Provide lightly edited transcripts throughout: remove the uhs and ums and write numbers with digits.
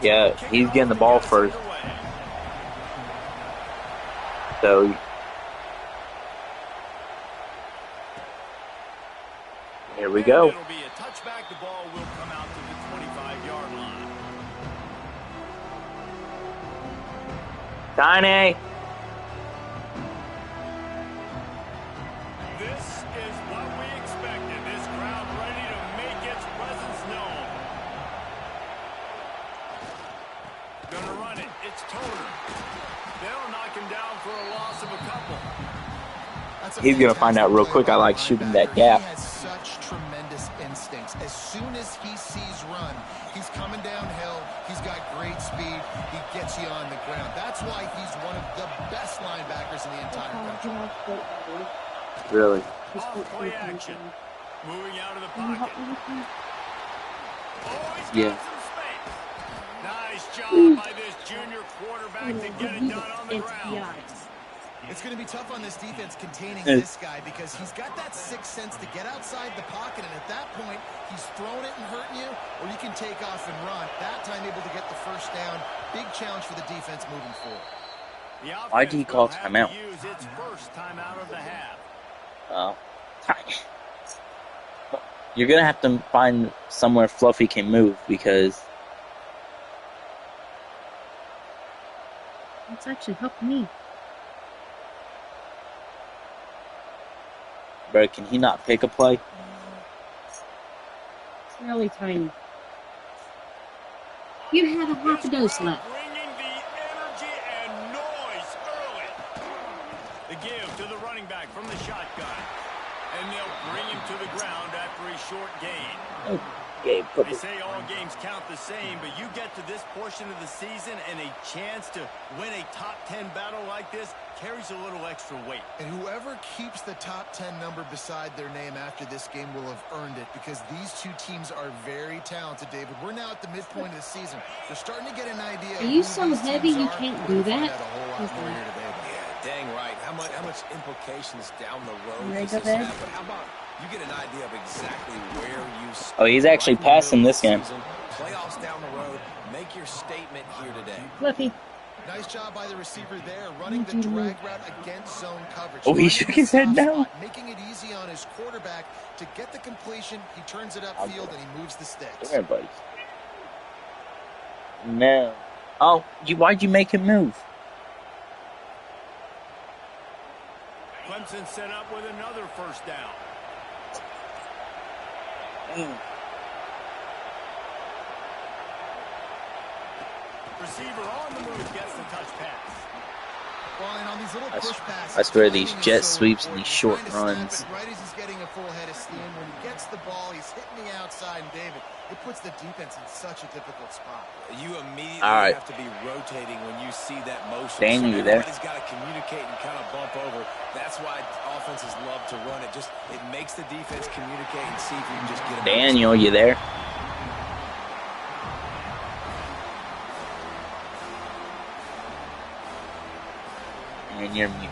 Yeah, he's getting the ball first. So here we go. It'll be a touchback. The ball will come out to the 25-yard line. Tiny. This is what we expected. This crowd ready to make its presence known. Gonna run it. It's Toner. They'll knock him down for a loss of a couple. He's going to find out real quick I like shooting that gap. He has such tremendous instincts. As soon as he sees run, he's coming downhill. He's got great speed. He gets you on the ground. That's why he's one of the best linebackers in the entire country. Really? Play action. Moving out of the pocket. Oh, he's got some space. Nice job by this junior quarterback to get it done on the ground. It's going to be tough on this defense containing this guy because he's got that sixth sense to get outside the pocket, and at that point, he's throwing it and hurting you, or you can take off and run. That time able to get the first down. Big challenge for the defense moving forward. Why do you call timeout? Use its first timeout of the half. You're going to have to find somewhere Fluffy can move because... It's actually helped me. Bro, can he not pick a play? It's really tiny. You have a half a dose left. Bringing the energy and noise early. The give to the running back from the shotgun. And they'll bring him to the ground after a short gain. Okay, They say all games count the same, but you get to this portion of the season and a chance to win a top 10 battle like this carries a little extra weight. And whoever keeps the top 10 number beside their name after this game will have earned it because these two teams are very talented, David. We're now at the midpoint of the season. We're starting to get an idea. Are you so heavy you can't do that? Dang right. How much implications down the road does this this have? But how about you get an idea of exactly where you stand? Oh, he's actually passing this game. Playoffs down the road. Make your statement here today. Fluffy. Nice job by the receiver there, running the drag route against zone coverage. Oh, he shook his head now. Making it easy on his quarterback to get the completion. He turns it upfield and he moves the sticks. Come here, buddy. No. Oh, why'd you make him move? Clemson set up with another first down. Receiver on the move gets the touch pass. Well, and on these little push passes, I swear these jet sweeps and these short runs. Right as he's getting a full head of steam, when he gets the ball, he's hitting the outside, and David, it puts the defense in such a difficult spot. You immediately have to be rotating when you see that motion. Daniel, you there? Everybody's got to communicate and kind of bump over. That's why offenses love to run it. It makes the defense communicate and see if you can just get them. Daniel, you there? And you're mute.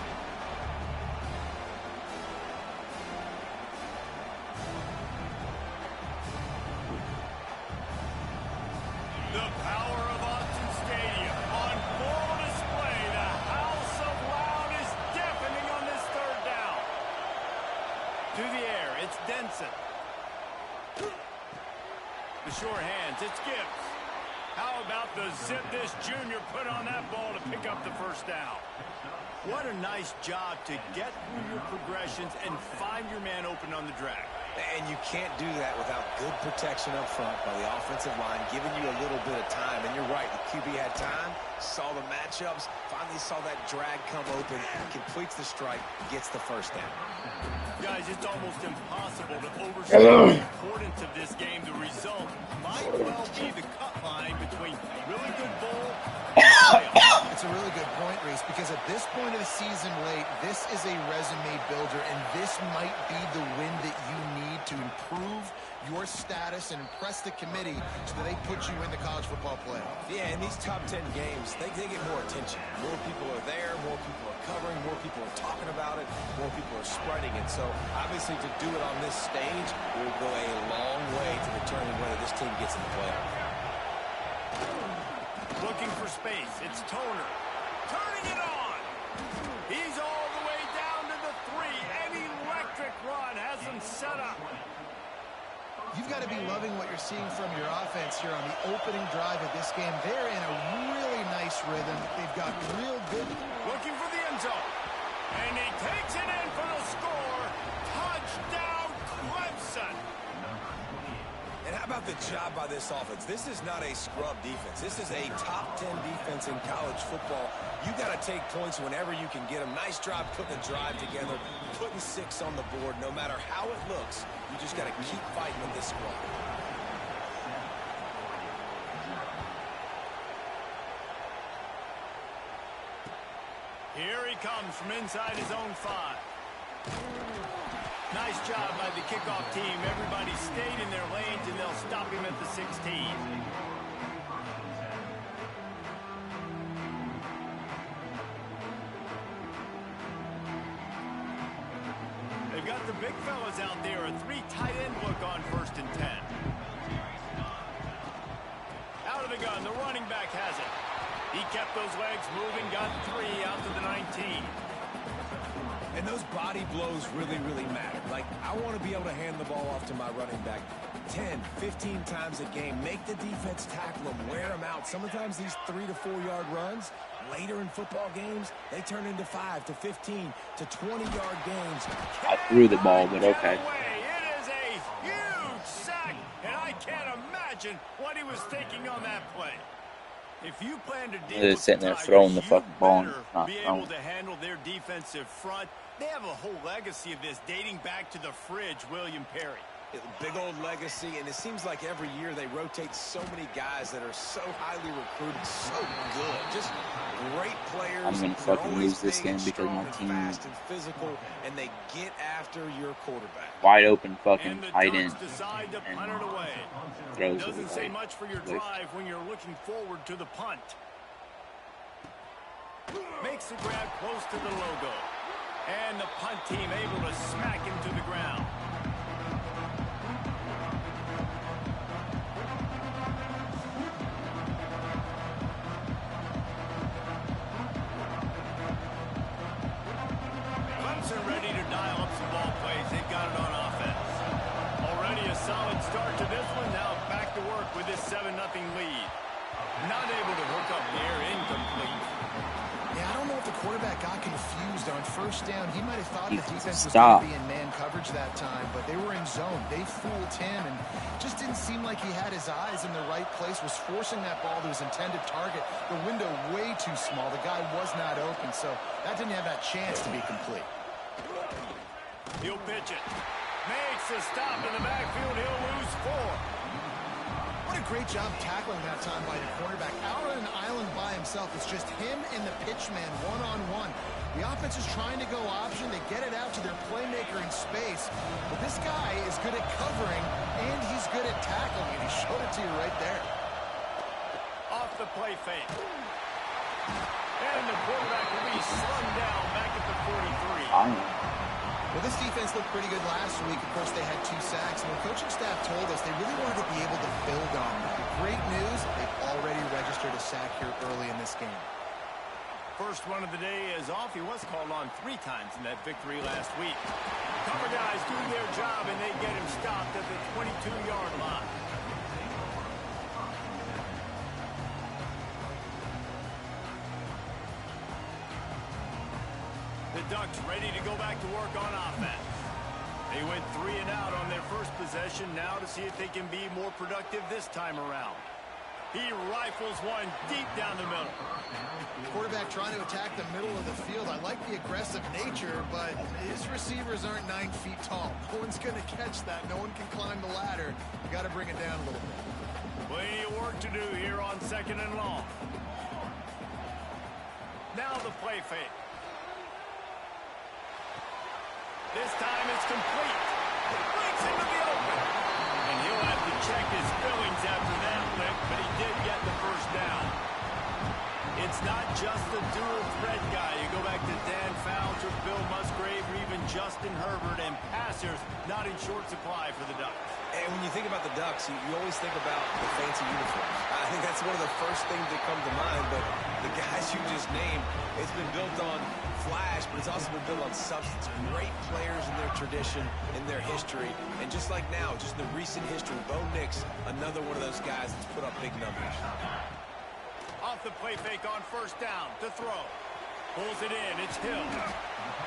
The power of Austin Stadium on full display. The house of loud is deafening on this third down. To the air, it's Denson. The short hands, it's Gibbs. How about the zip this junior put on that ball to pick up the first down? What a nice job to get through your progressions and find your man open on the drag. And you can't do that without good protection up front by the offensive line, giving you a little bit of time. And you're right, the QB had time, saw the matchups, finally saw that drag come open, completes the strike, gets the first down. Guys, it's almost impossible to overstate the importance of this game. The result might well be the cut line between really good bowl and playoff. It's a really good point, Reese, because at this point of the season late, this is a resume builder, and this might be the win that you need to improve your status and impress the committee so that they put you in the college football playoff. Yeah, in these top 10 games, they get more attention. More people are there, more people are covering, more people are talking about it, more people are spreading it. So, obviously, to do it on this stage will go a long way to determine whether this team gets in the playoff. looking for space. It's Toner. Turning it on. He's all the way down to the 3. An electric run has him set up. You've got to be loving what you're seeing from your offense here on the opening drive of this game. They're in a really nice rhythm. They've got real good. Looking for the end zone. And he takes it in for the score. Touchdown, Clemson. And how about the job by this offense? This is not a scrub defense. This is a top 10 defense in college football. You got to take points whenever you can get them. Nice job putting a drive together, putting 6 on the board. No matter how it looks, you just got to keep fighting with this squad. Here he comes from inside his own 5. Nice job by the kickoff team. Everybody stayed in their lanes, and they'll stop him at the 16. They've got the big fellas out there. A 3 tight end look on 1st and 10. Out of the gun. The running back has it. He kept those legs moving, got 3 out to the 19. And those body blows really, really matter. Like, I want to be able to hand the ball off to my running back 10, 15 times a game. Make the defense tackle them, wear them out. Sometimes these 3 to 4 yard runs, later in football games, they turn into 5 to 15 to 20-yard games. I threw the ball, but okay. It is a huge sack, and I can't imagine what he was thinking on that play. If you plan to deal with sitting the there Tigers, throwing the you fucking ball and better not be throwing. able to handle their defensive front. They have a whole legacy of this dating back to the fridge, William Perry. Big old legacy, and it seems like every year they rotate so many guys that are so highly recruited, so good, just great players. I'm gonna They're fucking always lose this big and game because strong my and team fast and physical, and they get after your quarterback. Wide open fucking And the tight end Ducks decide to punt it away. throws it Doesn't say away. much for your drive when you're looking forward to the punt. Makes the grab close to the logo. And the punt team able to smack him to the ground. Clemson ready to dial up some ball plays. They've got it on offense. Already a solid start to this one. Now back to work with this 7-0 lead. Not able to hook up there. Incomplete. Yeah, I don't know if the quarterback got confused on 1st down. He might have thought the defense was Stop. going to be in man coverage that time, but they were in zone. They fooled him and just didn't seem like he had his eyes in the right place, was forcing that ball to his intended target. The window way too small. The guy was not open, so that didn't have that chance to be complete. He'll pitch it. Makes the stop in the backfield. He'll lose 4. What a great job tackling that time by the cornerback. Out on an island by himself. It's just him and the pitchman one-on-one. The offense is trying to go option. They get it out to their playmaker in space. But this guy is good at covering, and he's good at tackling, and he showed it to you right there. Off the play fake. And the quarterback will be slung down back at the 43. Well, this defense looked pretty good last week. Of course, they had 2 sacks, and the coaching staff told us they really wanted to be able to build on that. Great news, they've already registered a sack here early in this game. First one of the day is off. He was called on 3 times in that victory last week. Cover guys do their job, and they get him stopped at the 22-yard line. The Ducks ready to go back to work on offense. They went 3 and out on their first possession. Now to see if they can be more productive this time around. He rifles one deep down the middle. Quarterback trying to attack the middle of the field. I like the aggressive nature, but his receivers aren't 9 feet tall. No one's going to catch that. No one can climb the ladder. You got to bring it down a little bit. Plenty of work to do here on 2nd and long. Now the play fake. This time it's complete. Breaks into the open. And he'll have to check his fillings after that lick, but he did get the first down. It's not just the dual threat guy. You go back to Dan Fouts or Bill Musgrave or even Justin Herbert, and passers not in short supply for the Ducks. And when you think about the Ducks, you always think about the fancy uniforms. I think that's one of the first things that come to mind, but the guys you just named, it's been built on flash, but it's also been built on substance. Great players in their tradition, in their history, and just like now, just in the recent history, Bo Nix, another one of those guys that's put up big numbers. Off the play fake on first down to throw. Pulls it in. It's Hill.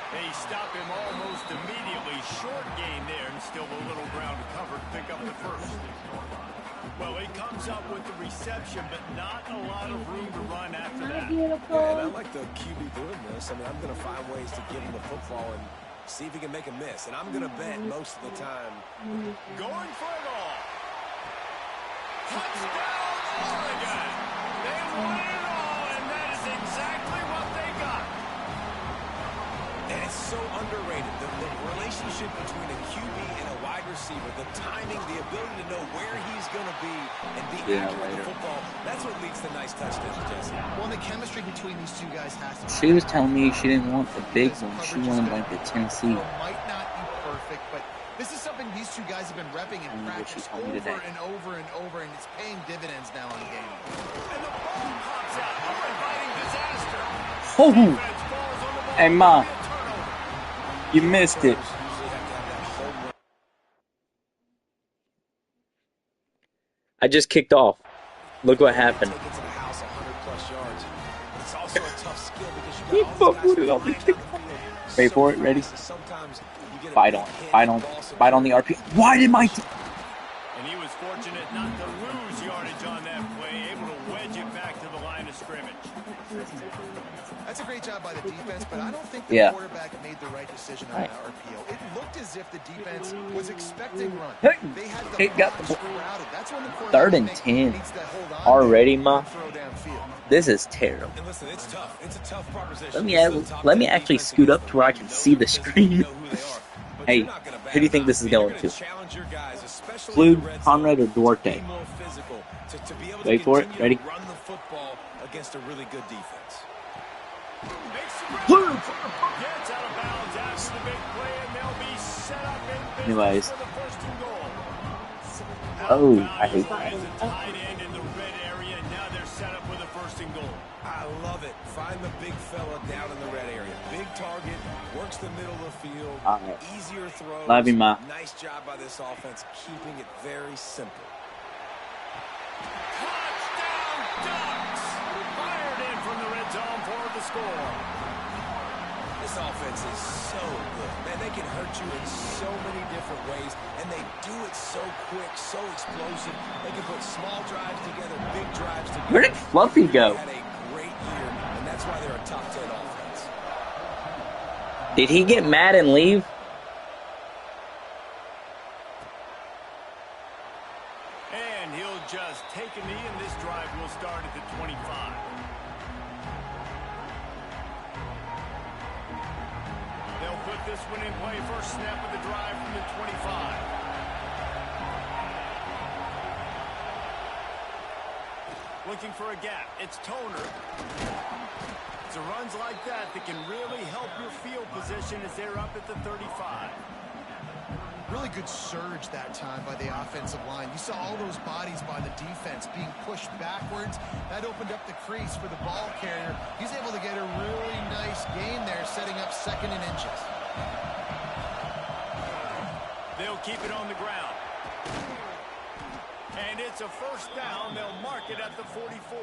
They stop him almost immediately. Short gain there, and still a little ground to cover to pick up the first. Well, he comes up with the reception, but not a lot of room to run after that. Yeah, and I like the QB doing this. I mean, I'm going to find ways to give him the football and see if he can make a miss. And I'm going to bet most of the time. Going for it all. Touchdown, Oregon. They won it all, and that is exactly what they got. And it's so underrated. The relationship between a QB and a wide receiver, the timing, the ability to know where he's going to be and be accurate with the football, that's what leads to nice touchdowns, Jesse. Well, the chemistry between these two guys has to be. She was telling me she didn't want the big one. She wanted like the Tennessee. Might not be perfect, but this is something these two guys have been repping in practice over and over and over, and it's paying dividends now in the game. And the ball pops out. Oh, inviting disaster. Oh, Defense falls on the ball. hey Ma, Turnover. you missed it. I just kicked off. Look what happened. Wait for it. Ready? Bite on the RP. Why did my And he was fortunate not to lose yardage on that play, able to wedge it back to the line of scrimmage. That's a great job by the defense, but I don't think the quarterback made the right decision on that RPO. It looked as if the defense was expecting run. They had the box crowded. That's when the quarterback 3rd and 10 already, Ma? This is terrible. And listen, it's tough. It's a tough proposition. Let me actually scoot up to where I can see the screen. Hey, who do you think this is going to? Flude, Conrad, or Duarte? Wait for it. Ready? Run the football against a really good defense. Flude! Gets out of bounds after the big play, and they'll be set up in Anyways. for the 1st and goal. Oh, I hate that. Is a tight end in the red area, and now they're set up with a 1st and goal. I love it. Find the big fella down in the red area. Big target, works the middle of the field, easier throws. Love you, Ma. Nice job by this offense, keeping it very simple. Touchdown, Ducks! Fired in from the red zone for the score. This offense is so good. Man, they can hurt you in so many different ways, and they do it so quick, so explosive. They can put small drives together, big drives together. Where did Fluffy go? They had a great year, and that's why they're a top 10 offense. Did he get mad and leave? And he'll just take a knee, and this drive will start at the 25. They'll put this one in play. First snap of the drive from the 25. Looking for a gap. It's Toner. It's a runs like that can really help your field position as they're up at the 35. Really good surge that time by the offensive line. You saw all those bodies by the defense being pushed backwards. That opened up the crease for the ball carrier. He's able to get a really nice gain there, setting up 2nd and inches. They'll keep it on the ground. And it's a 1st down. They'll mark it at the 44.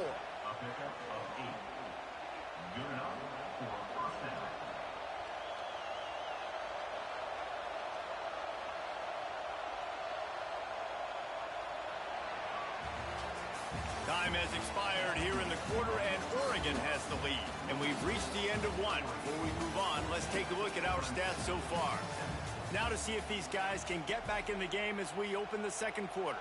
Time has expired here in the quarter, and Oregon has the lead. And we've reached the end of one. Before we move on, let's take a look at our stats so far. Now to see if these guys can get back in the game as we open the 2nd quarter.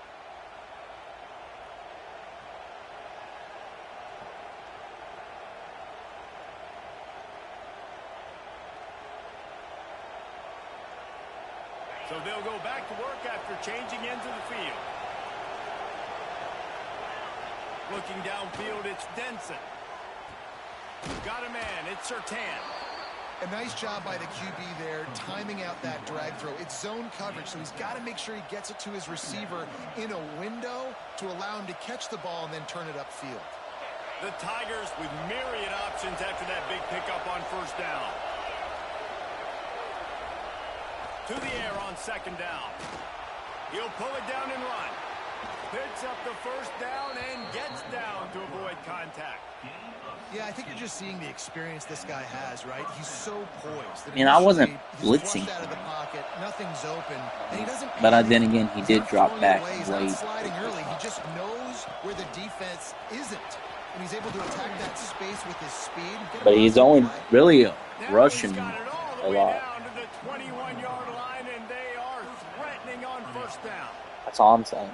So they'll go back to work after changing into the field. Looking downfield, it's Denson. Got a man. It's Surtain. A nice job by the QB there, timing out that drag throw. It's zone coverage, so he's got to make sure he gets it to his receiver in a window to allow him to catch the ball and then turn it upfield. The Tigers with myriad options after that big pickup on first down. To the air on second down. He'll pull it down and run. Picks up the first down and gets down to avoid contact. Yeah, I think you're just seeing the experience this guy has, right? He's so poised. And I wasn't blitzing. Out of the pocket, nothing's open, and he doesn't. But then again, he did drop back way. Sliding early, he just knows where the defense isn't, and he's able to attack that space with his speed. But he's only really rushing a lot. Down to the 21-yard line, and they are threatening on first down. That's all I'm saying.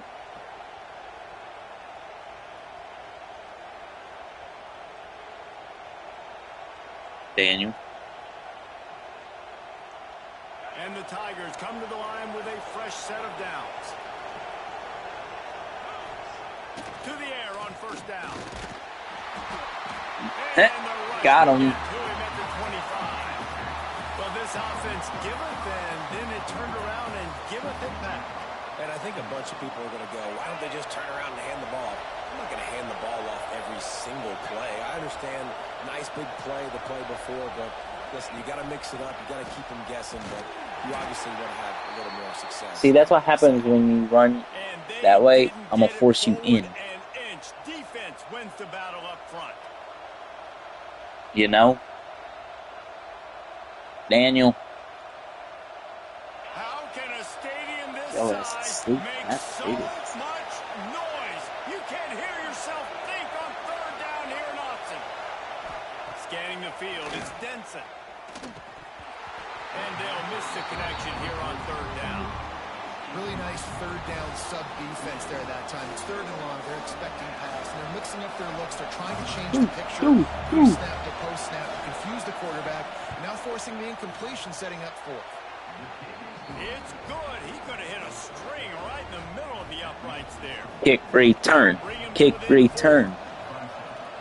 Daniel. And the Tigers come to the line with a fresh set of downs. To the air on first down. Got him. To him at the 25. Well, this offense giveth, and then it turned around and giveth it back. And I think a bunch of people are going to go, why don't they just turn around and hand the ball? I'm not going to hand the ball off every single play. I understand nice big play the play before, but listen, you got to mix it up. You got to keep them guessing, but you obviously want to have a little more success. See, that's what happens when you run that way. I'm going to force you in. Defense wins the battle up front. You know? Daniel. How can a stadium this size make so much noise? You can't hear yourself think on third down here in Austin. Scanning the field, it's Denson. And they'll miss the connection here on third down. Really nice third down sub defense there that time. It's third and long. They're expecting pass, and they're mixing up their looks. They're trying to change the picture. Pre-snap to post-snap to confuse the quarterback. Now forcing the incompletion, setting up fourth. It's good. He could have hit a string right in the middle of the uprights there. Kick return. Kick return.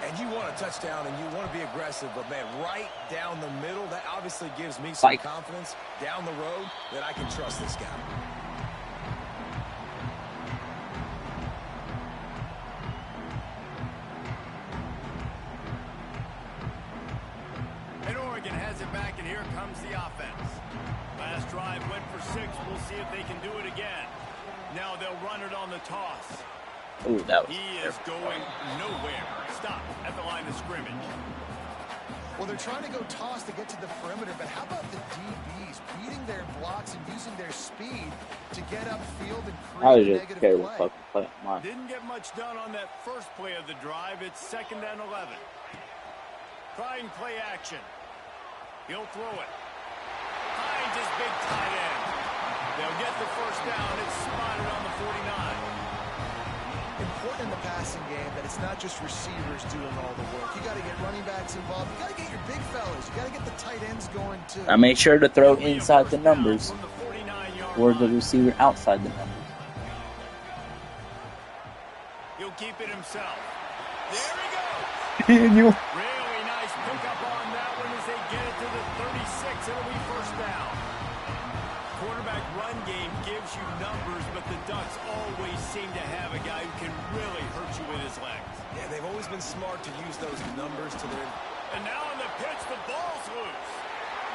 And you want a touchdown and you want to be aggressive, but man, right down the middle, that obviously gives me some confidence down the road that I can trust this guy. And Oregon has it back, and here comes the offense. Last drive went for 6. We'll see if they can do it again. Now they'll run it on the toss. Ooh, that was He is going nowhere. Stop at the line of scrimmage. Well, they're trying to go toss to get to the perimeter, but how about the DBs beating their blocks and using their speed to get upfield and create a negative play? Didn't get much done on that first play of the drive. It's 2nd and 11. Trying play action. He'll throw it. Finds his big tight end. They'll get the first down. It's spotted on the 49. Important in the passing game that it's not just receivers doing all the work. You got to get running backs involved. You got to get your big fellas. You got to get the tight ends going too. I made sure to throw inside the numbers or the receiver outside the numbers. He'll keep it himself. There he goes. Daniel. Really nice pickup on that one as they get it to the 36. It'll be first down. Quarterback run game gives you numbers, but the Ducks always seem to have a guy who can really hurt you with his legs. Yeah, they've always been smart to use those numbers to their... And now on the pitch, the ball's loose.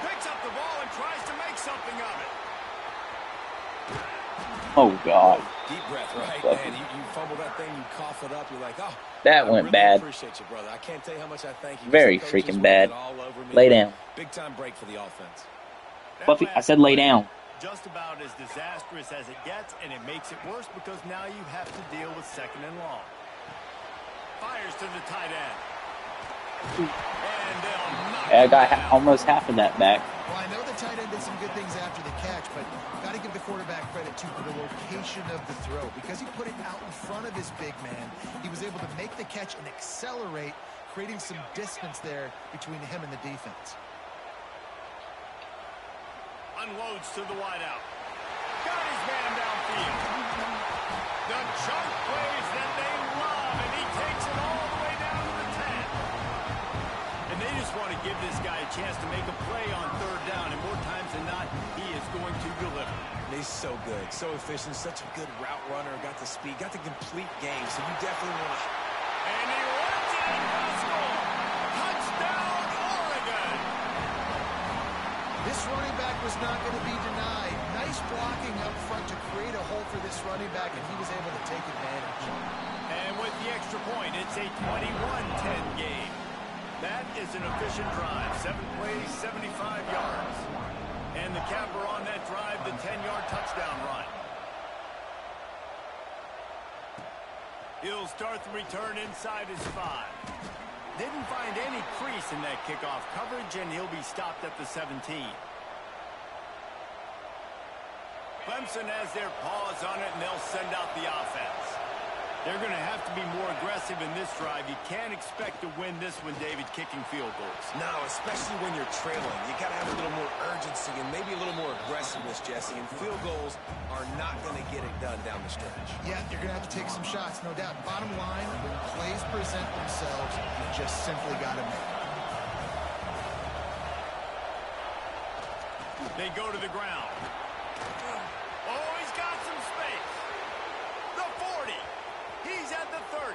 Picks up the ball and tries to make something of it. Oh, God. Deep breath, right? Man, you fumble that thing, you cough it up, you're like, oh. That went bad. Appreciate you, brother. I can't tell you how much I thank you. Very freaking bad. Lay down. Big time break for the offense. Fluffy, I said lay down. Just about as disastrous as it gets, and it makes it worse because now you have to deal with 2nd and long. Fires to the tight end. And they'll knock I got almost half of that back. Well, I know the tight end did some good things after the catch, but got to give the quarterback credit, too, for the location of the throw. Because he put it out in front of his big man, he was able to make the catch and accelerate, creating some distance there between him and the defense. Unloads to the wideout. Got his man downfield. The chunk plays that they love, and he takes it all the way down to the 10. And they a chance to make a play on third down, and more times than not, he is going to deliver. He's so good, so efficient, such a good route runner, got the speed, got the complete game, so you definitely want to... And he runs it in for the score. Touchdown, Oregon! This running back was not going to be denied. Nice blocking up front to create a hole for this running back, and he was able to take advantage. And with the extra point, it's a 21-10 game. That is an efficient drive. 7 plays, 75 yards. And the capper on that drive, the 10-yard touchdown run. He'll start the return inside his 5. Didn't find any crease in that kickoff coverage, and he'll be stopped at the 17. Clemson has their paws on it, and they'll send out the offense. They're going to have to be more aggressive in this drive. You can't expect to win this one, David, kicking field goals. No, especially when you're trailing. You got to have a little more urgency and maybe a little more aggressiveness, Jesse. And field goals are not going to get it done down the stretch. Yeah, you're going to have to take some shots, no doubt. Bottom line, when plays present themselves, you just simply got to make them. They go to the ground. Oh, he's got some space. The 40. He's at the 30.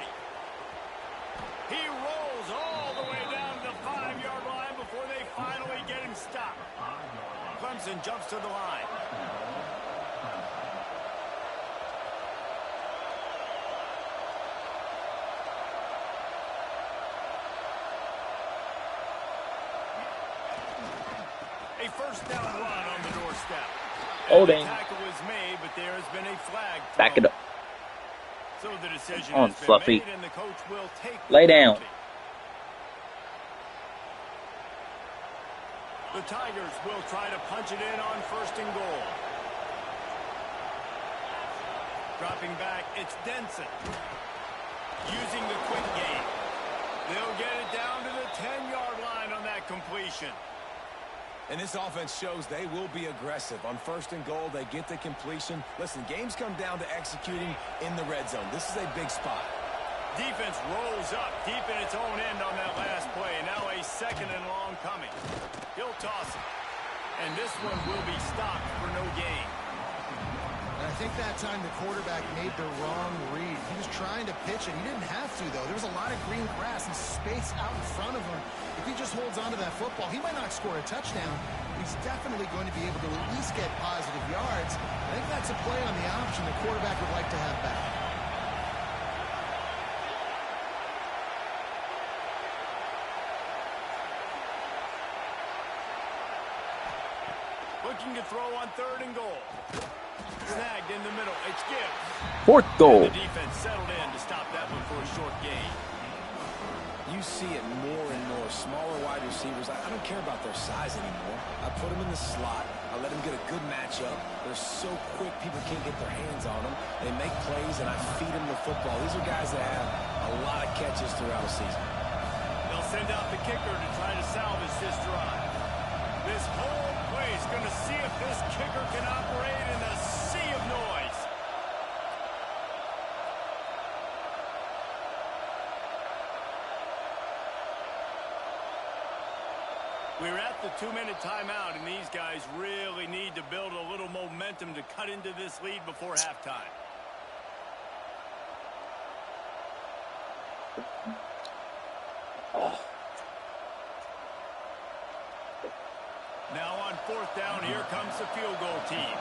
He rolls all the way down to the 5-yard line before they finally get him stopped. Clemson jumps to the line. A first down run on the doorstep. Holding. The tackle was made, but there has been a flag thrown. Back it up. So the decision On, has been Fluffy. made, and the coach will take Lay down. penalty. The Tigers will try to punch it in on first and goal. Dropping back, it's Denson. Using the quick game. They'll get it down to the 10-yard line on that completion. And this offense shows they will be aggressive. On first and goal, they get the completion. Listen, games come down to executing in the red zone. This is a big spot. Defense rolls up deep in its own end on that last play. Now a second and long coming. He'll toss it. And this one will be stopped for no gain. And I think that time the quarterback made the wrong read. He was trying to pitch it. He didn't have to, though. There was a lot of green grass and space out in front of him. If he just holds on to that football, he might not score a touchdown, but he's definitely going to be able to at least get positive yards. I think that's a play on the option the quarterback would like to have back. Looking to throw on third and goal. Snagged in the middle. It's Gibbs. 4th goal. And the defense settled in to stop that one for a short gain. You see it more and more. Smaller wide receivers, I don't care about their size anymore. I put them in the slot. I let them get a good matchup. They're so quick, people can't get their hands on them. They make plays, and I feed them the football. These are guys that have a lot of catches throughout a season. They'll send out the kicker to try to salvage this drive. This whole play is going to see if this kicker can operate in a sea of noise. We're at the 2-minute timeout, and these guys really need to build a little momentum to cut into this lead before halftime. Now on 4th down, here comes the field goal team.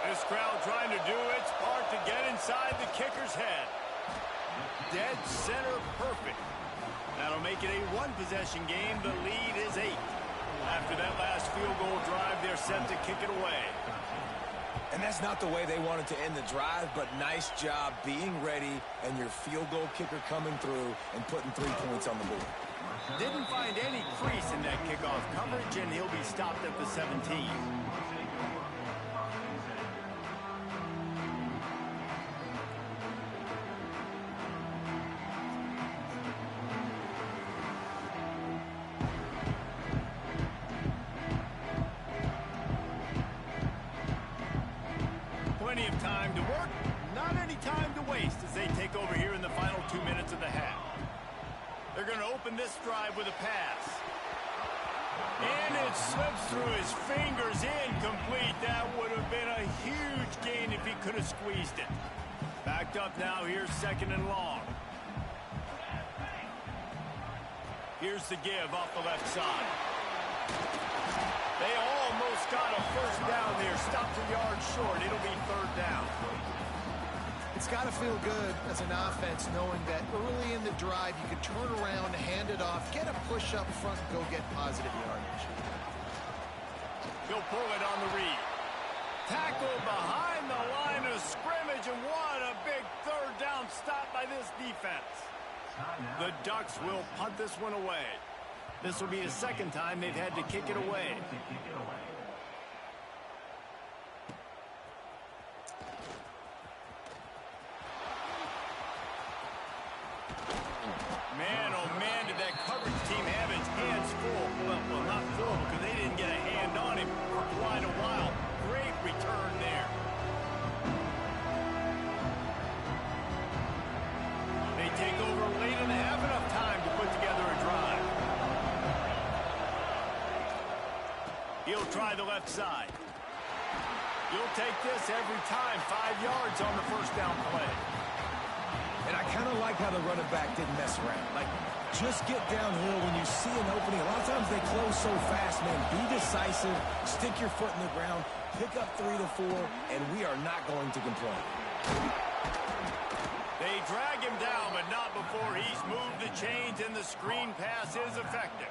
This crowd trying to do its part to get inside the kicker's head. Dead center perfect. That'll make it a one-possession game. The lead is 8. After that last field goal drive, they're set to kick it away. And that's not the way they wanted to end the drive, but nice job being ready and your field goal kicker coming through and putting 3 points on the board. Didn't find any crease in that kickoff coverage, and he'll be stopped at the 17. Plenty of time to work, not any time to waste as they take over here in the final 2 minutes of the half. They're going to open this drive with a pass. And it slips through his fingers, incomplete. That would have been a huge gain if he could have squeezed it. Backed up now, here's 2nd and long. Here's the give off the left side. They almost got a first down there. Stopped a yard short. It'll be 3rd down. It's got to feel good as an offense knowing that early in the drive you can turn around, hand it off, get a push up front, and go get positive yardage. He'll pull it on the read. Tackle behind the line of scrimmage, and what a big 3rd down stop by this defense. The Ducks will punt this one away. This will be the 2nd time they've had to kick it away. Man, oh man, did that coverage team have its hands full. Well, not full because they didn't get a hand on him for quite a while. Great return there. They take over late and have enough time to put together a drive. He'll try the left side. You'll take this every time. 5 yards on the first down play. And I kind of like how the running back didn't mess around. Like, just get downhill when you see an opening. A lot of times they close so fast, man. Be decisive, stick your foot in the ground, pick up 3 to 4, and we are not going to complain. They drag him down, but not before he's moved the chains, and the screen pass is effective.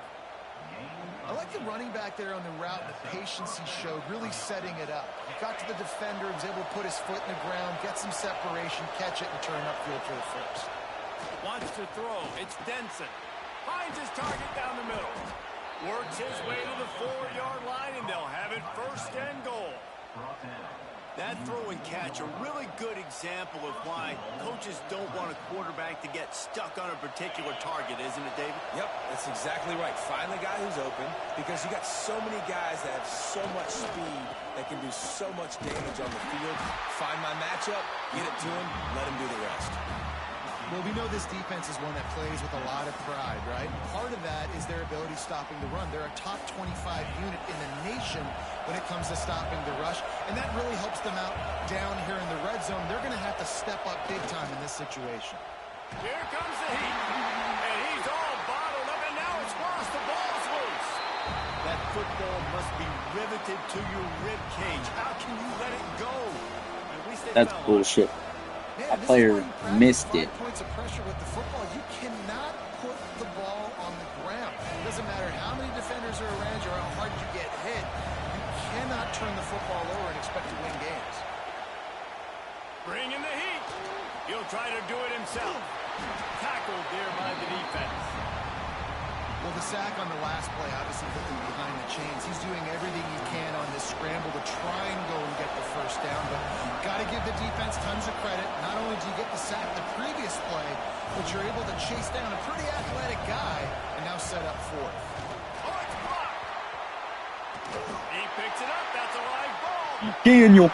I like the running back there on the route, the patience he showed, really setting it up. He got to the defender, was able to put his foot in the ground, get some separation, catch it, and turn upfield for the first. Wants to throw. It's Denson. Finds his target down the middle. Works his way to the 4-yard line, and they'll have it 1st and goal. That throw and catch, a really good example of why coaches don't want a quarterback to get stuck on a particular target, isn't it, David? Yep, that's exactly right. Find the guy who's open, because you got so many guys that have so much speed that can do so much damage on the field. Find my matchup, get it to him, let him do the rest. Well, we know this defense is one that plays with a lot of pride, right? Part of that is their ability stopping the run. They're a top 25 unit in the nation when it comes to stopping the rush, and that really helps them out down here in the red zone. They're going to have to step up big time in this situation. Here comes the heat, and he's all bottled up, and now it's lost. The ball's loose. That football must be riveted to your rib cage. How can you let it go? At least That's bullshit. That player missed it. Points of pressure with the football. You cannot put the ball on the ground. It doesn't matter how many defenders are around you or how hard you get hit. You cannot turn the football over and expect to win games. Bring in the heat. He'll try to do it himself. Tackled there by the defense. Well, the sack on the last play obviously put him behind the chains. He's doing everything he can on this scramble to try and go and get the first down, but got to give the defense tons of credit. Not only do you get the sack the previous play, but you're able to chase down a pretty athletic guy and now set up 4th. Oh, it's blocked. He picks it up. That's a live ball. Daniel.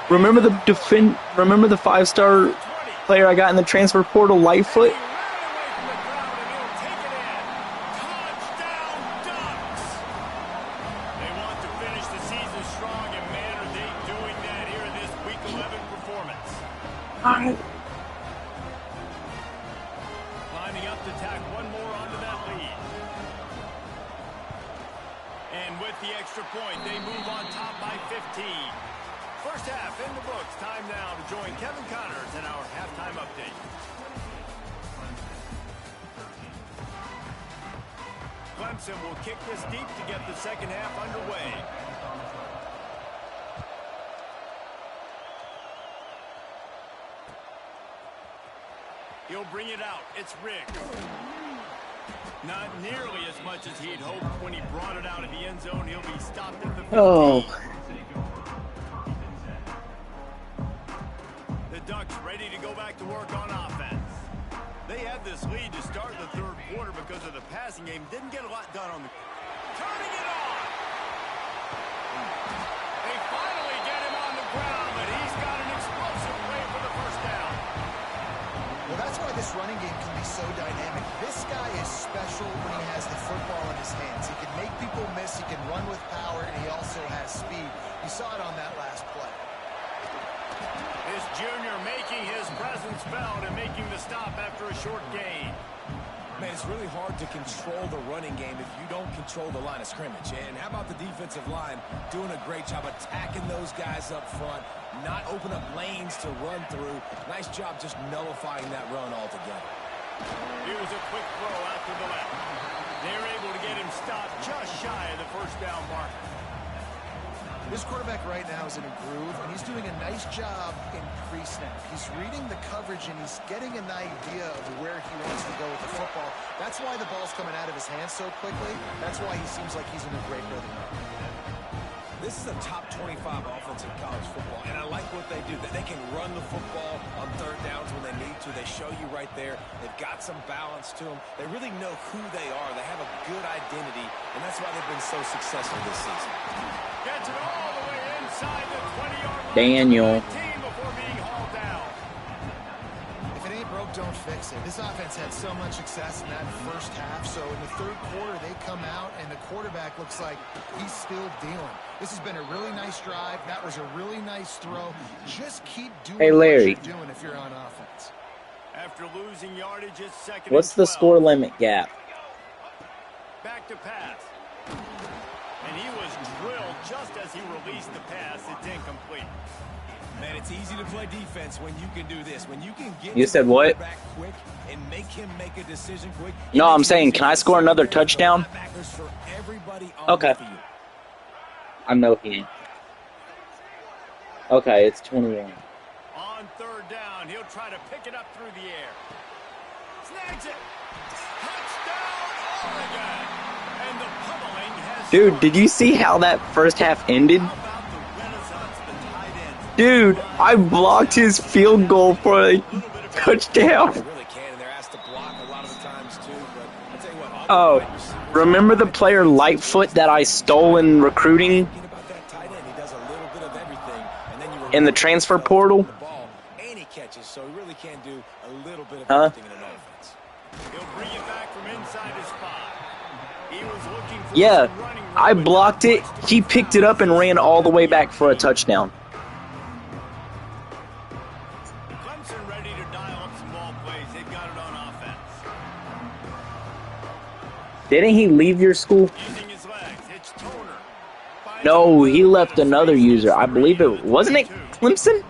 Remember the 5-star player I got in the transfer portal, Lightfoot? He ran away from the crowd, and he'll take it in. Touchdown, Ducks! They want to finish the season strong, and man, are they doing that here in this Week 11 performance. Lining up to tack one more onto that lead. And with the extra point, they move on top by 15. First half in the books. Time now to join Kevin Connors in our halftime update. Clemson will kick this deep to get the second half underway. He'll bring it out. It's Riggs. Not nearly as much as he'd hoped when he brought it out of the end zone. He'll be stopped at the 15. Oh. The Ducks ready to go back to work on offense. They had this lead to start the 3rd quarter because of the passing game. Didn't get a lot done on the... Turning it on! They finally get him on the ground, but he's got an explosive play for the first down. Well, that's why this running game can be so dynamic. This guy is special when he has the football in his hands. He can make people miss, he can run with power, and he also has speed. You saw it on that last play. This junior making his presence felt and making the stop after a short gain. Man, it's really hard to control the running game if you don't control the line of scrimmage. And how about the defensive line doing a great job attacking those guys up front, not open up lanes to run through. Nice job just nullifying that run altogether. Here's a quick throw out to the left. They're able to get him stopped just shy of the first down mark. This quarterback right now is in a groove, and he's doing a nice job in pre-snap. He's reading the coverage, and he's getting an idea of where he wants to go with the football. That's why the ball's coming out of his hands so quickly. That's why he seems like he's in a great rhythm. This is a top 25 offense in college football, and I like what they do. That they can run the football on third downs when they need to. They show you right there. They've got some balance to them. They really know who they are. They have a good identity, and that's why they've been so successful this season. Gets it all the way inside the 20-yard line. Daniel. Before being hauled down. If it ain't broke, don't fix it. This offense had so much success in that first half, so in the third quarter, they come out, and the quarterback looks like he's still dealing. This has been a really nice drive. That was a really nice throw. Just keep doing what you're doing if you're on offense. After losing yardage, it's second. What's the score limit gap? Back to pass. And he was drilled just as he released the pass. It's incomplete. Man, it's easy to play defense when you can do this. When you can get You said what? back quick and make him make a decision quick. No, I'm saying, can I score another touchdown? Okay. I know he ain't. Okay, it's 21. On third down, he'll try to pick it up through the air. Snags it. Touchdown, Oregon. And the pummeling has Dude, did you see how that first half ended? How about the renaissance of the tight ends? Dude, I blocked his field goal for a touchdown. They really can, and they're asked to block a lot of the times too. But I'll tell you what, Oh, remember the player Lightfoot that I stole in recruiting about that tight end, he does a little bit of everything, and then you in the transfer portal? the ball, and he catches, so he really can do a little bit of Huh? everything in an offense. He'll bring it back from inside his spot. He was looking for Yeah, some running room, I but blocked it. not much He to picked it up and ran all the way back for a touchdown. Clemson ready to dial up some ball plays. They've got it on offense. Didn't he leave your school? Using his legs, it's Toner. No, he left another user. I believe it wasn't it Clemson?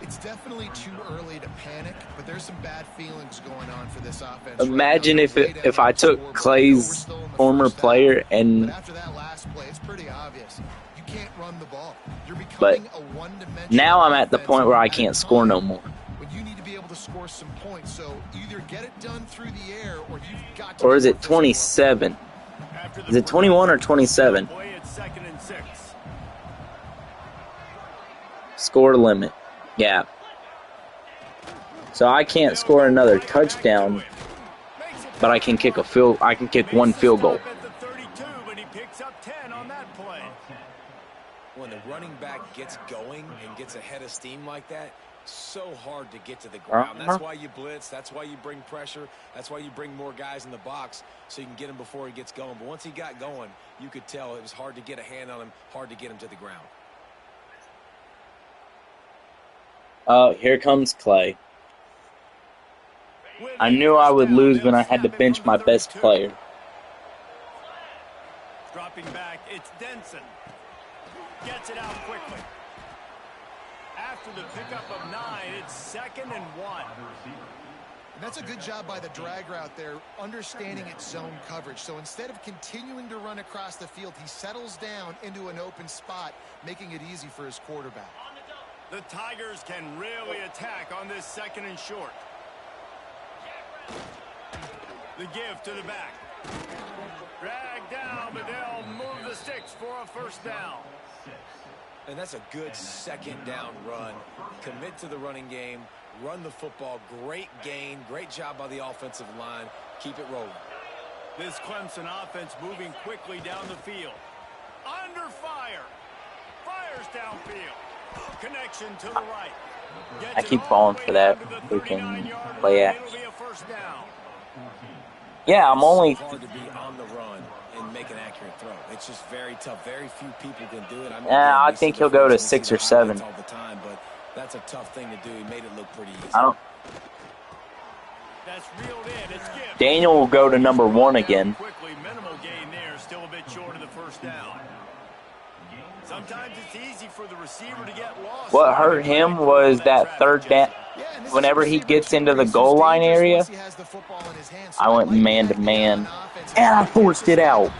It's definitely too early to panic, but there's some bad feelings going on for this offense. Imagine right if now. if I took Clay's former player But and after that last play, it's pretty obvious. You can't run the ball. You're But becoming a one-dimensional now I'm at the offense point where I at a can't score no time more. when you need to be able to score some points. So either get it done through the air, or you've got to. Or be is more it physical. 27? After the Is it 21 or 27? play, it's 2nd and 6. Score limit. Yeah. So I can't score another touchdown, but I can kick a field. I can kick one field goal. At the 32, but he picks up 10 on that play. When the running back gets going and gets ahead of steam like that, so hard to get to the ground. That's why you blitz. That's why you bring pressure. That's why you bring more guys in the box so you can get him before he gets going. But once he got going, you could tell it was hard to get a hand on him, hard to get him to the ground. Here comes Clay. I knew I would lose when I had to bench my best player. Dropping back, it's Denson. Gets it out quickly. After the pickup of 9, it's 2nd and 1. And that's a good job by the drag route there, understanding its zone coverage. So instead of continuing to run across the field, he settles down into an open spot, making it easy for his quarterback. The Tigers can really attack on this 2nd and short. The give to the back. Drag down, but they'll move the sticks for a first down. And that's a good second down run. Commit to the running game, run the football. Great gain, great job by the offensive line. Keep it rolling. This Clemson offense moving quickly down the field. Under fire. Fires downfield. Connection to the right. I keep falling for that freaking play action. Yeah, I'm only. It's hard to be on the run and make an accurate throw. It's just very tough. Very few people can do it. I think he'll go to 6 or 7. All the time, but that's a tough thing to do. He made it look pretty easy. I don't. Daniel will go to number 1 again. Minimal gain there, still a bit short of the first down. Sometimes it's easy for the receiver to get lost. What hurt him was that third down. Whenever he gets into the goal line area, I went man to man, and I forced it out.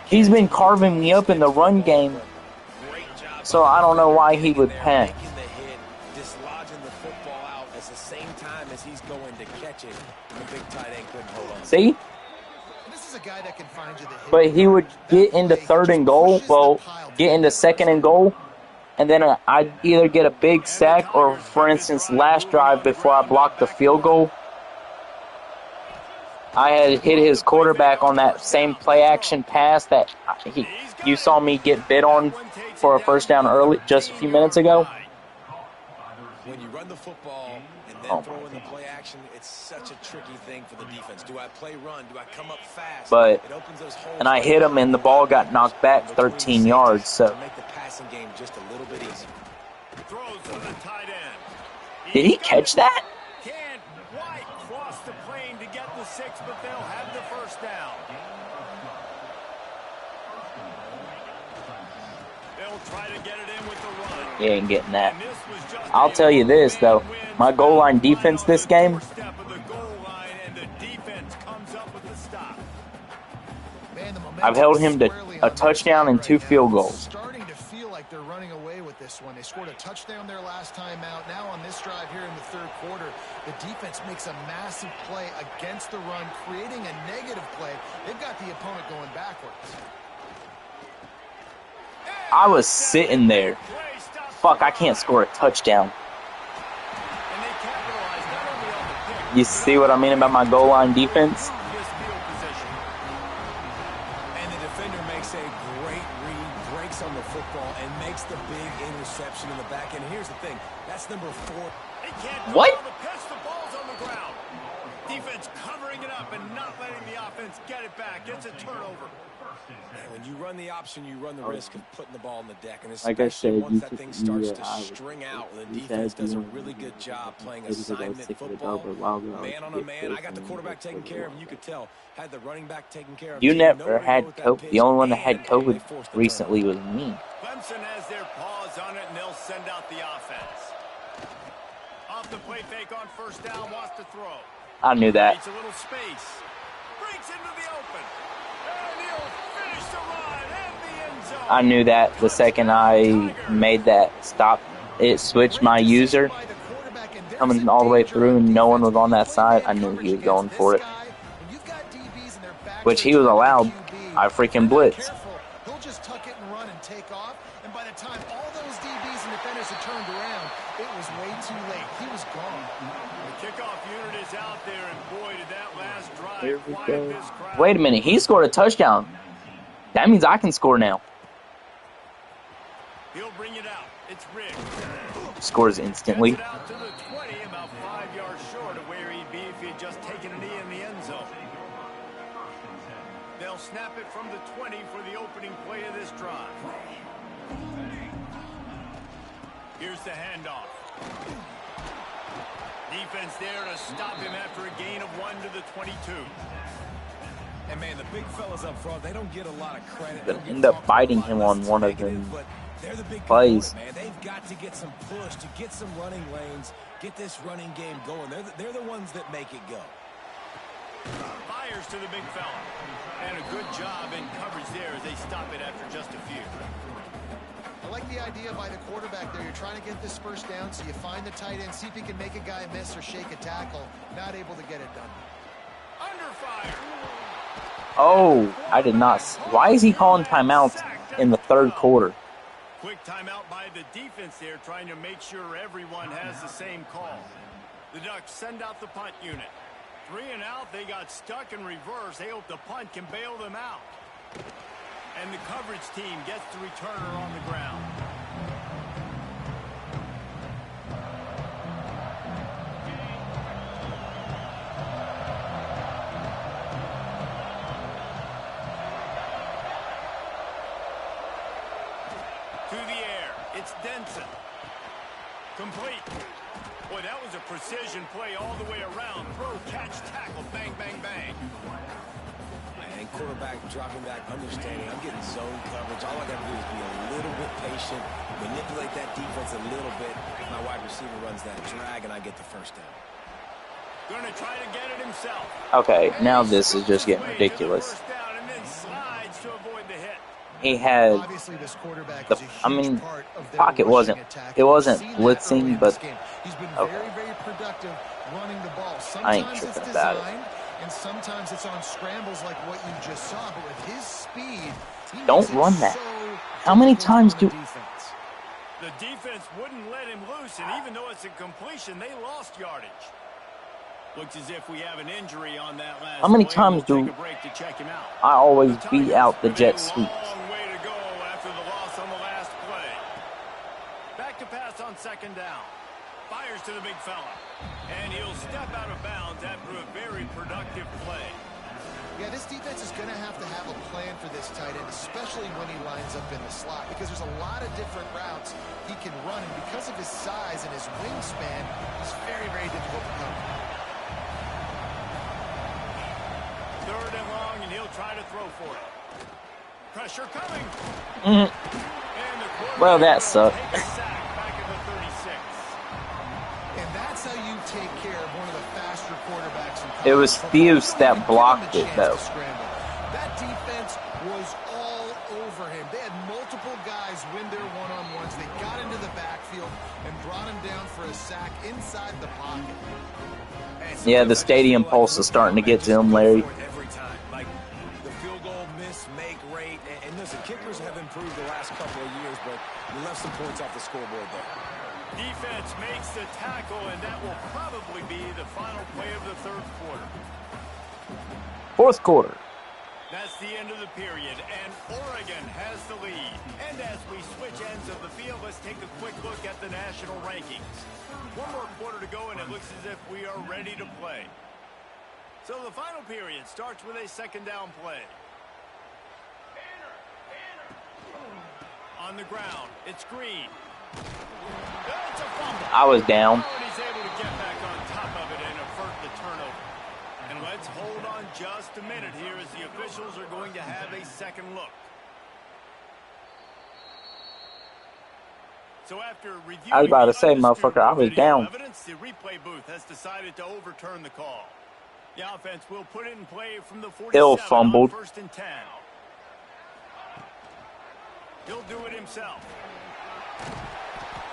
He's been carving me up in the run game, so I don't know why he would pass. See? But he would get into 3rd and goal, well, get into 2nd and goal, and then I'd either get a big sack or, for instance, last drive before I blocked the field goal, I had hit his quarterback on that same play action pass that you saw me get bid on for a first down early just a few minutes ago. When you run the football and then throw in the play action, it's such a tricky thing for the defense. Do I play run? Do I come up fast? But, and I hit him and the ball got knocked back 13 yards, so. Make the passing game just a little bit easier. Throws to the tight end. Did he catch that? Can't quite cross the plane to get the 6, but they'll have the first down. They'll try to get it in with the run. He ain't getting that. I'll tell you this, though. My goal line defense this game, I've held him to a touchdown and 2 field goals. Starting to feel like they're running away with this one. They scored a touchdown their last time out. Now on this drive here in the 3rd quarter, the defense makes a massive play against the run, creating a negative play. They've got the opponent going backwards. I was sitting there. Fuck, I can't score a touchdown. You see what I mean about my goal line defense? And the defender makes a great read, breaks on the football, and makes the big interception in the back. And here's the thing, that's number 4. What? The ball's on the ground. Defense covering it up and not letting the offense get it back. It's a turnover. And when you run the option, you run the risk of putting the ball in the deck. And like I said, once that thing starts to string out, the defense does a really good job playing assignment football. Man on a man. I got the quarterback taken care of, and you could tell. Had the running back taken care of. You never had COVID. The only one that had COVID recently was me. Clemson has their paws on it, and they'll send out the offense. Off the play fake on first down, wants to throw. I knew that. Needs a little space. Breaks into the open. And he'll finish the run in the end zone. I knew that the second I made that stop. It switched my user coming all the way through and no one was on that side. I knew he was going for it. Which he was allowed. I freaking blitzed. He'll just tuck it and run and take off. And by the time all those DBs and defenders had turned around, it was way too late. He was gone. The kickoff unit is out there, and boy, did that last drive Here we quiet go. this crowd. Wait a minute. He scored a touchdown. That means I can score now. He'll bring it out. It's rigged. Scores instantly. Gets it out to the 20, about 5 yards short of where he'd be if he had just taken a knee in the end zone. They'll snap it from the 20 for the opening play of this drive. Here's the handoff. Defense there to stop him after a gain of 1 to the 22. And man, the big fellas up front, they don't get a lot of credit. Gonna end up biting him on one of them plays. Man, they've got to get some push, to get some running lanes, get this running game going. They're the ones that make it go. Fires to the big fella. And a good job in coverage there as they stop it after just a few. I like the idea by the quarterback there. You're trying to get this first down, so you find the tight end, see if he can make a guy miss or shake a tackle. Not able to get it done. Under fire. Oh, I did not. Why is he calling timeouts in the 3rd quarter? Quick timeout by the defense there, trying to make sure everyone has the same call. The Ducks send out the punt unit. 3 and out, they got stuck in reverse. They hope the punt can bail them out. And the coverage team gets the returner on the ground. To the air, it's Denson. Complete. Boy, that was a precision play all the way around. Throw, catch, tackle, bang, bang, bang. And quarterback dropping back, understanding I'm getting zone coverage. All I got to do is be a little bit patient, manipulate that defense a little bit. My wide receiver runs that drag, and I get the first down. Going to try to get it himself. Okay, now this is just getting ridiculous. He had I mean, pocket wasn't blitzing, but he's been okay. very productive running the ball. I ain't Sometimes it's tripping about it. designed, and sometimes it's on scrambles like what you just saw. But with his speed, he Don't makes it run that. so How many difficult times for do? the defense. The defense wouldn't let him loose, and even though it's a completion, they lost yardage. Looks as if we have an injury on that last How many play. times We'll do take a break to check him out. I always The beat Tigers out the have jet a sweeps? long way to go after the loss on the last play. Back to pass on second down. Fires to the big fella. And he'll step out of bounds after a very productive play. Yeah, this defense is going to have a plan for this tight end, especially when he lines up in the slot, because there's a lot of different routes he can run, and because of his size and his wingspan, he's very difficult to cover. Third and long, and he'll try to throw for it. Pressure coming. Mm-hmm. And the Well, that sucked. take a sack back at the 36. And that's how you take care of one of the faster quarterbacks in college It was football. Theus that Give him a blocked it, chance though. to scramble. That defense was all over him. They had multiple guys win their one-on-ones. They got into the backfield and brought him down for a sack inside the pocket. Yeah, the stadium pulse is starting to get to him, Larry. Every time, like the field goal miss, make rate, and listen, kickers have improved the last couple of years, but you left some points off the scoreboard there. Defense makes the tackle, and that will probably be the final play of the third quarter. Fourth quarter. That's the end of the period, and Oregon has the lead. And as we switch ends of the field, let's take a quick look at the national rankings. One more quarter to go, and it looks as if we are ready to play. So the final period starts with a second down play. On the ground, it's Green. It's a fumble. I was down. Oh, and he's able to get back on top of it and avert the turnover. And let's hold on just a minute here as the officials are going to have a second look. So after reviewing I was about to say, the motherfucker, I was video down. evidence, the replay booth has decided to overturn the call. The offense will put it in play from the 47 Hill on fumbled. 1st and 10. He'll do it himself.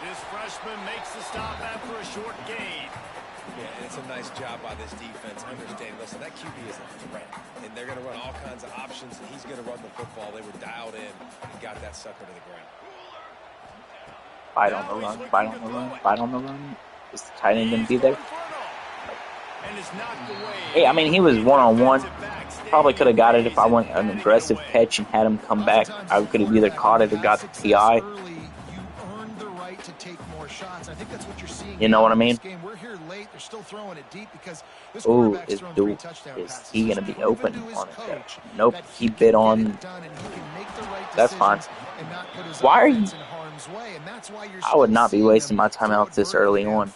This freshman makes the stop after a short gain. Yeah, and it's a nice job by this defense. Understand, listen, that QB is a threat, and they're going to run all kinds of options, and he's going to run the football. They were dialed in and got that sucker to the ground. Bite on the run, bite on the run, bite on the run. Is the tight end going to be there? Hey, I mean, he was one-on-one. Probably could have got it if I went an aggressive catch and had him come back. I could have either caught it or got the PI. You know what I mean? Ooh, is he going to be open on it? Nope, he bit on. That's fine. Why are you? I would not be wasting my timeouts this early on.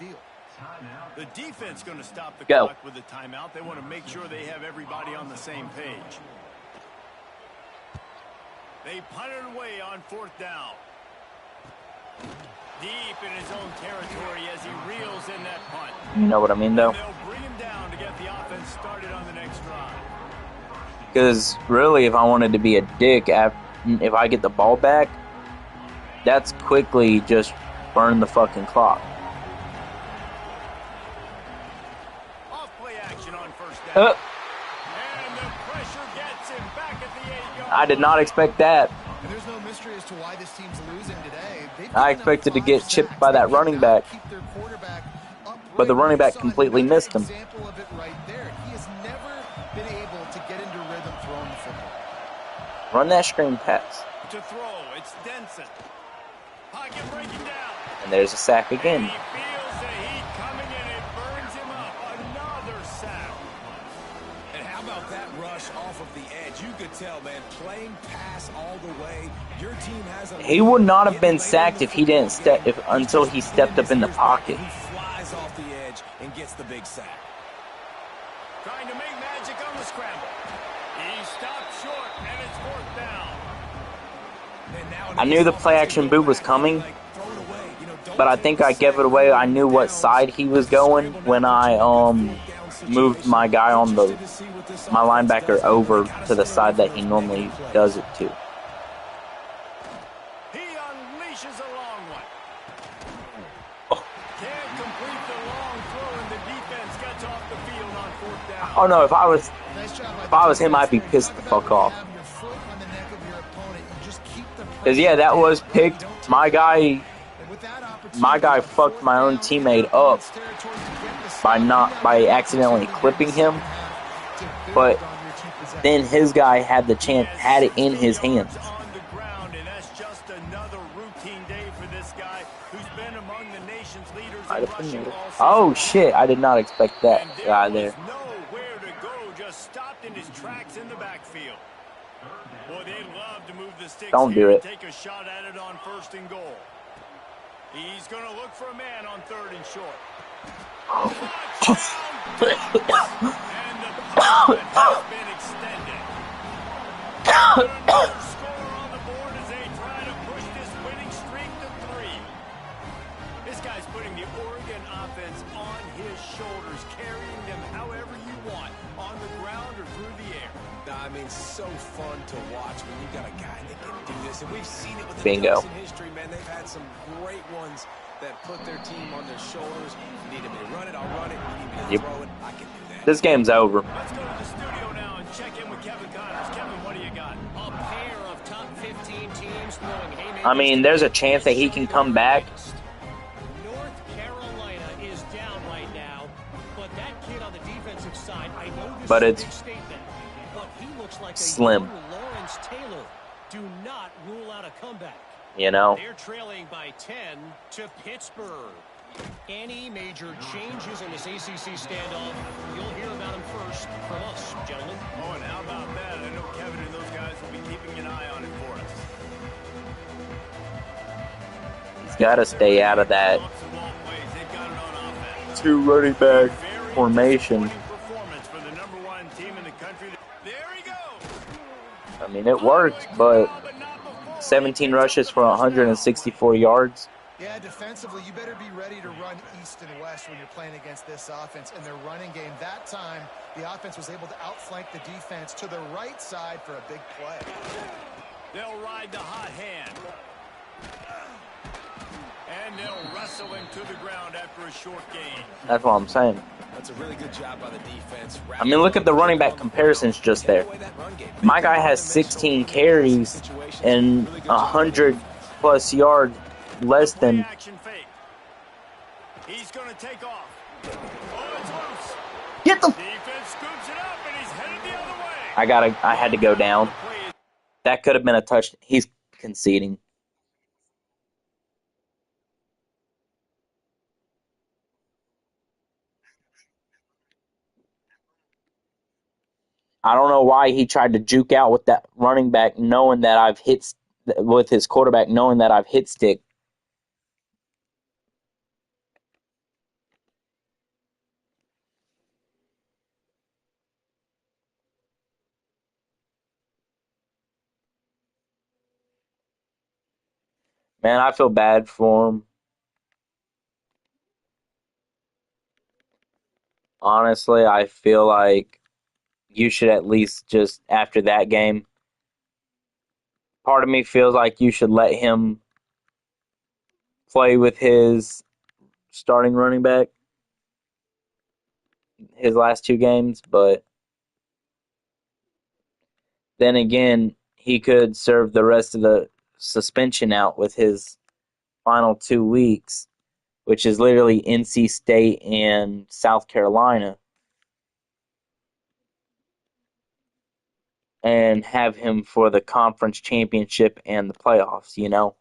The defense going to stop the Go. clock with the timeout. They want to make sure they have everybody on the same page. They punt it away on 4th down. Deep in his own territory as he reels in that punt. You know what I mean, though? They'll bring him down to get the offense started on the next drive. Because really, if I wanted to be a dick, if I get the ball back, that's quickly just burn the fucking clock. Off-play action on 1st down. And the pressure gets him back at the 8-yard. I did not expect that. And there's no mystery as to why this team's losing today. I expected to get chipped by that running back, but the running back completely missed him. Example of it right there. He has never been able to get into rhythm throwing the football. Run that screen pass. To throw, it's Denson. Pocket breaking down. And there's a sack again. And he feels the heat coming and it burns him up. Another sack. And how about that rush off of the edge? You could tell, man, playing pass all the way. Your team has a He would not have been sacked if he didn't until he stepped up in the pocket. He flies off the edge and gets the big sack. Trying to make magic on the scramble. He stopped short and it's fourth down. I knew the play action boot was coming, but I think I gave it away. I knew what side he was going when I moved my guy on my linebacker over to the side that he normally does it to. He unleashes a long one. Oh. Can't complete the long throw and the defense gets off the field on fourth down. Oh no, if I was him, I'd be pissed the fuck off. Because yeah, that was picked. My guy fucked my own teammate up by accidentally clipping him. But then his guy had it in his hands. Oh shit! I did not expect that guy there. Nowhere to go, just stopped in his tracks in the backfield. Boy, they'd love to move the sticks. Don't do it. Take a shot at it on first and goal. He's going to look for a man on third and short. And the punishment has been extended. Another score on the board as they try to push this winning streak to 3. This guy's putting the Oregon offense on his shoulders, carrying them however you want, on the ground or through the air. I mean, so fun to watch when you got a guy that can do this. And we've seen it with the Bingo. Clemson history, man. They've had some great ones that put their team on their shoulders. You need me to run it, I'll run it. You need me to throw it, I can do that. This game's over. Let's go to the studio now and check in with Kevin Connors. Kevin, what do you got? A pair of top 15 teams throwing haymakers. I mean, there's a chance that he can come back. North Carolina is down right now, but that kid on the defensive side, I know this But is a it's big statement, but he looks like slim. a young Lawrence Taylor. Do not rule out a comeback. You know. They're trailing by 10 to Pittsburgh. Any major changes in this ACC standoff, you'll hear about them first from us, gentlemen. Oh, and how about that? I know Kevin and those guys will be keeping an eye on it for us. He's got to stay out of that They've got it on offense. 2 running back formation. Performance for the number 1 team in the country. There he goes. I mean, it worked, but 17 rushes for 164 yards. Yeah, defensively, you better be ready to run east and west when you're playing against this offense. In their running game, that time, the offense was able to outflank the defense to the right side for a big play. They'll ride the hot hand. And they'll wrestle him to the ground after a short gain. That's what I'm saying. That's a really good job by the defense. I mean, look at the running back comparisons just there. My guy has 16 carries and 100+ yards less than. He's going to take off. Oh, it's loose. Get the. Defense scoops it up and he's headed the other way. I had to go down. That could have been a touch. He's conceding. I don't know why he tried to juke out with that running back, knowing that I've hit with his quarterback, knowing that I've hit stick. Man, I feel bad for him. Honestly, I feel like you should at least just, after that game, part of me feels like you should let him play with his starting running back his last 2 games, but then again, he could serve the rest of the suspension out with his final 2 weeks, which is literally NC State and South Carolina. and have him for the conference championship and the playoffs, you know?